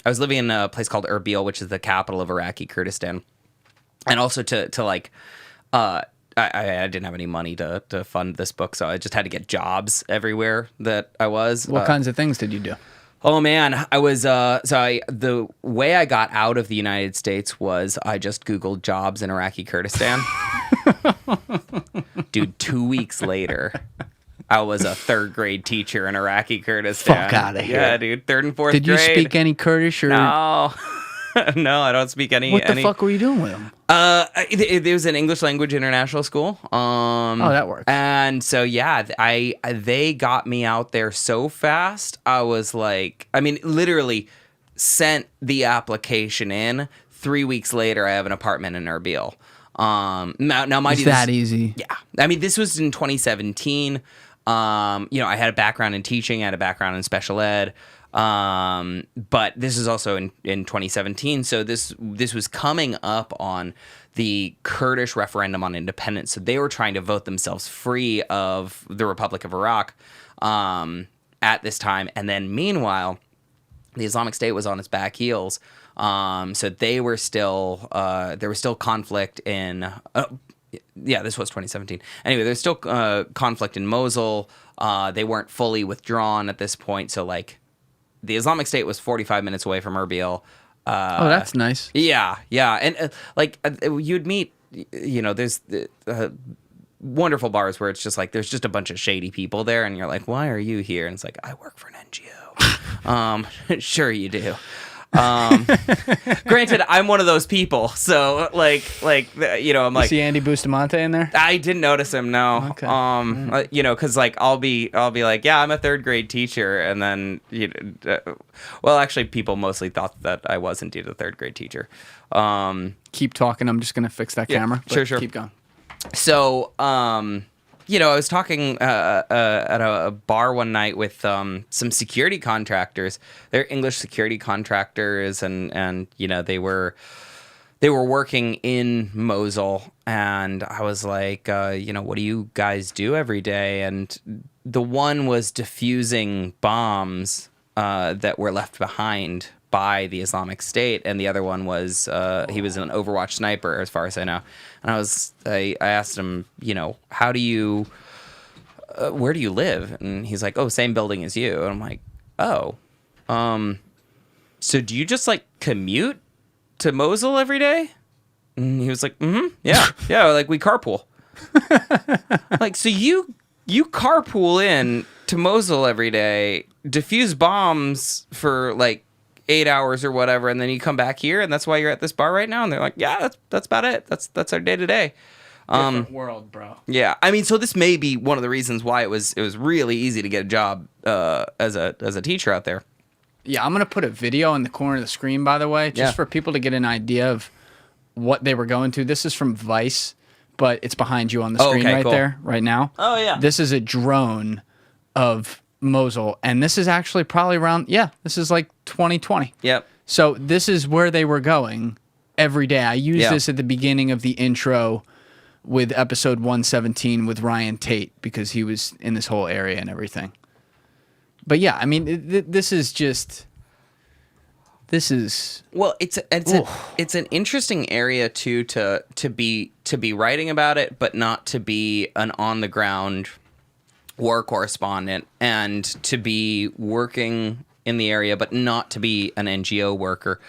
I was living in a place called Erbil, which is the capital of Iraqi Kurdistan, and also to like. I didn't have any money to fund this book, so I just had to get jobs everywhere that I was. What kinds of things did you do? Oh man, I was the way I got out of the United States was I just Googled jobs in Iraqi Kurdistan. Dude, 2 weeks later, I was a third grade teacher in Iraqi Kurdistan. Fuck outta here. Yeah, dude, third and fourth Did you grade. speak any Kurdish or? No. No, I don't speak any. What the fuck were you doing with them? There was an English language international school. Oh, that works. And so yeah, they got me out there so fast. I was like, I mean, literally sent the application in. 3 weeks later, I have an apartment in Erbil. Now mind It's you, that easy. yeah. I mean, this was in 2017. I had a background in teaching, I had a background in special ed. But this is also in 2017. So this was coming up on the Kurdish referendum on independence. So they were trying to vote themselves free of the Republic of Iraq, at this time. And then meanwhile, the Islamic State was on its back heels. So they were still, there was still conflict in, yeah, this was 2017. Anyway, there's still, conflict in Mosul. They weren't fully withdrawn at this point. So like, the Islamic State was 45 minutes away from Erbil. Oh, that's nice. Yeah. And you'd meet, there's wonderful bars where it's just like, there's just a bunch of shady people there. And you're like, why are you here? And it's like, I work for an NGO. Sure you do. Granted, I'm one of those people. So I'm like, You see Andy Bustamante in there? I didn't notice him. No. Okay. Because like I'll be like, yeah, I'm a third grade teacher, and then well, actually, people mostly thought that I was indeed a third grade teacher. Keep talking. I'm just gonna fix that camera. Sure. Keep going. So, I was talking at a bar one night with some security contractors. They're English security contractors, and they were working in Mosul. And I was like, what do you guys do every day? And the one was defusing bombs that were left behind by the Islamic State, and the other one was he was an Overwatch sniper, as far as I know. And I asked him, how do you where do you live? And he's like, oh, same building as you. And I'm like, oh, so do you just like commute to Mosul every day? And he was like, yeah, like we carpool. Like, so you carpool in to Mosul every day, defuse bombs for like 8 hours or whatever, and then you come back here, and that's why you're at this bar right now? And they're like, yeah, that's about it. That's our day to day. Different world, bro. Yeah, I mean, so this may be one of the reasons why it was really easy to get a job as a teacher out there. Yeah, I'm gonna put a video in the corner of the screen, by the way, just for people to get an idea of what they were going to. This is from Vice, but it's behind you on the screen there, right now. Oh yeah. This is a drone of Mosul, and this is actually probably around. Yeah, this is like 2020. Yep. So this is where they were going every day. I used this at the beginning of the intro with episode 117 with Ryan Tate because he was in this whole area and everything. But yeah, I mean, this is well, it's an interesting area too to be writing about it, but not to be an on the ground war correspondent, and to be working in the area, but not to be an NGO worker,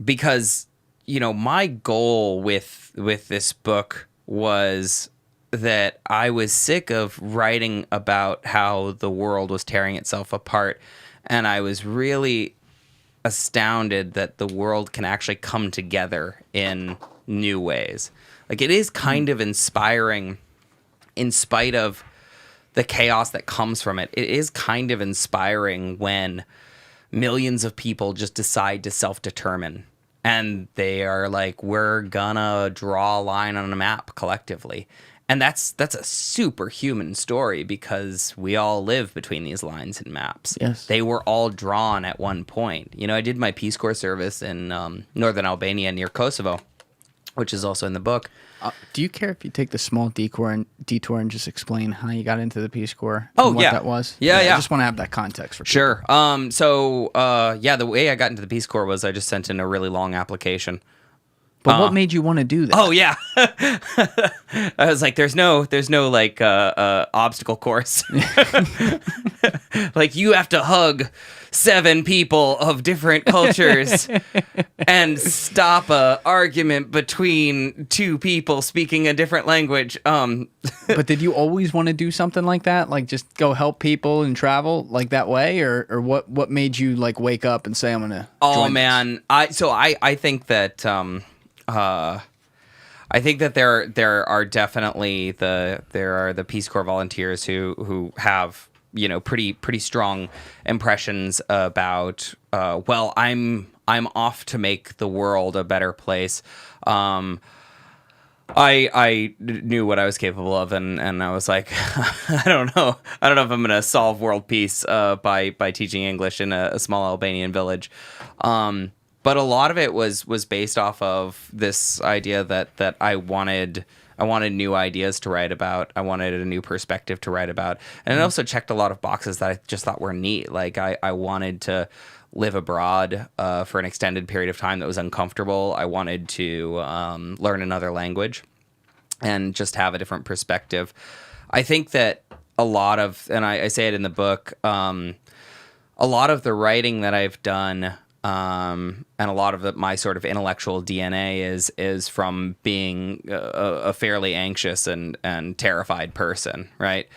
because my goal with this book was that I was sick of writing about how the world was tearing itself apart, and I was really astounded that the world can actually come together in new ways. Like, it is kind of inspiring, in spite of the chaos that comes from it. It is kind of inspiring when millions of people just decide to self-determine, and they are like, we're gonna draw a line on a map collectively. And that's a superhuman story, because we all live between these lines and maps. Yes. They were all drawn at one point. I did my Peace Corps service in northern Albania near Kosovo, which is also in the book. Do you care if you take the small detour and just explain how you got into the Peace Corps? Oh, and what yeah. that was? Yeah. I just want to have that context for people. Sure. The way I got into the Peace Corps was I just sent in a really long application. But what made you want to do that? Oh yeah, I was like, there's no like obstacle course. Like you have to hug 7 people of different cultures and stop a argument between 2 people speaking a different language. But did you always want to do something like that? Like just go help people and travel like that way, or what made you like wake up and say I'm gonna? Oh man, I think that. I think that there are definitely the Peace Corps volunteers who have pretty strong impressions about I'm off to make the world a better place. I knew what I was capable of, and I was like, I don't know if I'm gonna solve world peace by teaching English in a small Albanian village. But a lot of it was based off of this idea that I wanted new ideas to write about. I wanted a new perspective to write about. And it also checked a lot of boxes that I just thought were neat. Like I wanted to live abroad for an extended period of time that was uncomfortable. I wanted to learn another language and just have a different perspective. I think that a lot of, and I say it in the book, a lot of the writing that I've done and a lot of my sort of intellectual DNA is from being a fairly anxious and terrified person, right?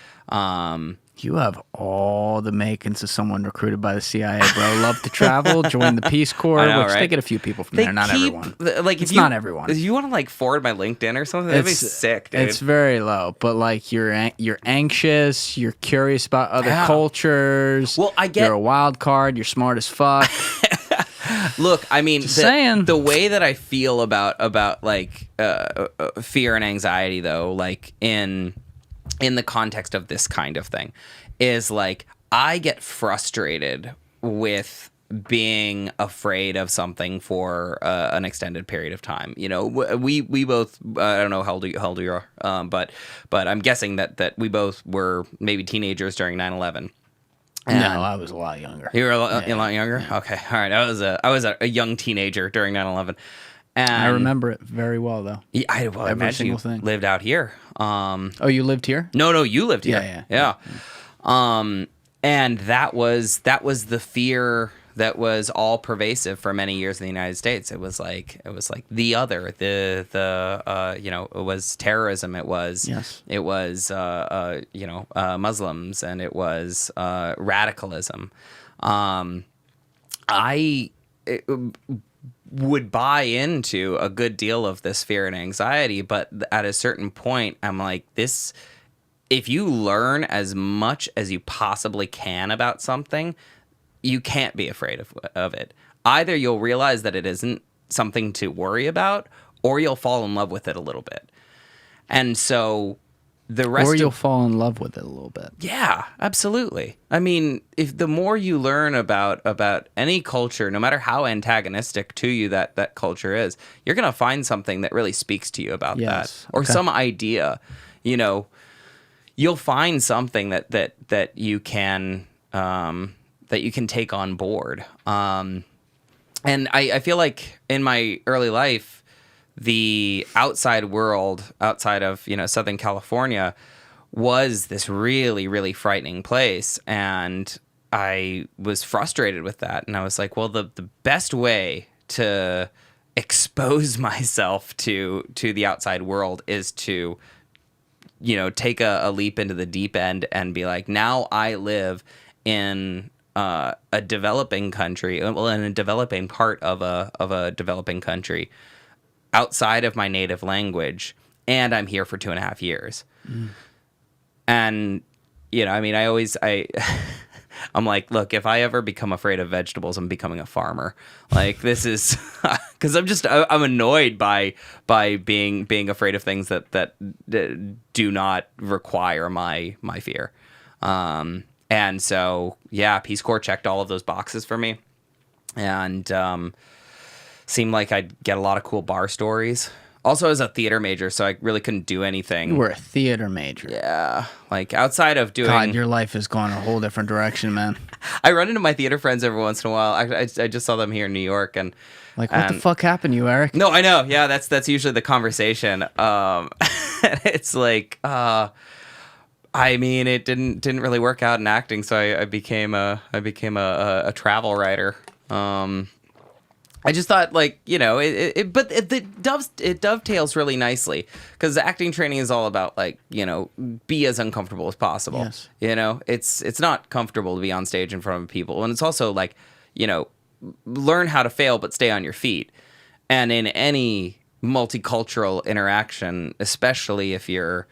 You have all the makings of someone recruited by the CIA, bro. Love to travel, join the Peace Corps, I know, which right? they get a few people from there. Not everyone. Like, it's not everyone. If you want to like forward my LinkedIn or something, that'd be sick, dude. It's very low, but like you're anxious, you're curious about other cultures. Well, you're a wild card. You're smart as fuck. Look, I mean, saying. The way that I feel about like fear and anxiety, though, like in the context of this kind of thing, is like I get frustrated with being afraid of something for an extended period of time. We both, I don't know how old you are, but I'm guessing that we both were maybe teenagers during 9/11. No, I was a lot younger. You were a lot younger? Yeah. Okay. All right. I was a young teenager during 9/11. And I remember it very well, though. Yeah, I imagine you lived out here. Oh, you lived here? No, you lived here. Yeah. And that was the fear that was all pervasive for many years in the United States. It was like the other, it was terrorism. It was Muslims, and it was radicalism. I would buy into a good deal of this fear and anxiety, but at a certain point, I'm like, this. If you learn as much as you possibly can about something, you can't be afraid of it. Either you'll realize that it isn't something to worry about, or you'll fall in love with it a little bit. And so the rest, or you'll fall in love with it a little bit. Yeah, absolutely. I mean, if the more you learn about any culture, no matter how antagonistic to you that culture is, you're gonna find something that really speaks to you about that, or some idea. You'll find something that you can take on board. And I feel like in my early life, the outside world, outside of Southern California, was this really, really frightening place, and I was frustrated with that. And I was like, well, the best way to expose myself to the outside world is to take a leap into the deep end and be like, now I live in a developing country, in a developing part of a developing country outside of my native language, and I'm here for 2.5 years. And I'm like, look, if I ever become afraid of vegetables, I'm becoming a farmer. Like, this is because I'm annoyed by being afraid of things that do not require my fear. And so, yeah, Peace Corps checked all of those boxes for me, and seemed like I'd get a lot of cool bar stories. Also, I was a theater major, so I really couldn't do anything. You were a theater major. Yeah, like outside of doing. God, your life has gone a whole different direction, man. I run into my theater friends every once in a while. I just saw them here in New York, and like, what the fuck happened to you, Eric? No, I know. Yeah, that's usually the conversation. It's like, I mean, it didn't really work out in acting, so I became a travel writer. I just thought, like, you know, it dovetails really nicely, because acting training is all about, like, you know, be as uncomfortable as possible. Yes. You know, it's not comfortable to be on stage in front of people, and it's also like, you know, learn how to fail but stay on your feet. And in any multicultural interaction, especially if you're,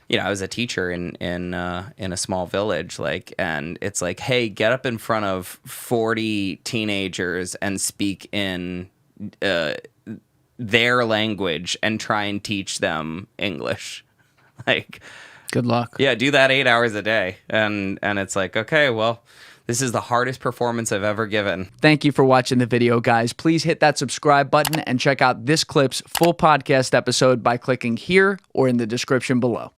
you know, I was a teacher in a small village, like, and it's like, hey, get up in front of 40 teenagers and speak in their language and try and teach them English. Like, good luck. Yeah, do that 8 hours a day. And it's like, okay, well, this is the hardest performance I've ever given. Thank you for watching the video, guys. Please hit that subscribe button and check out this clip's full podcast episode by clicking here or in the description below.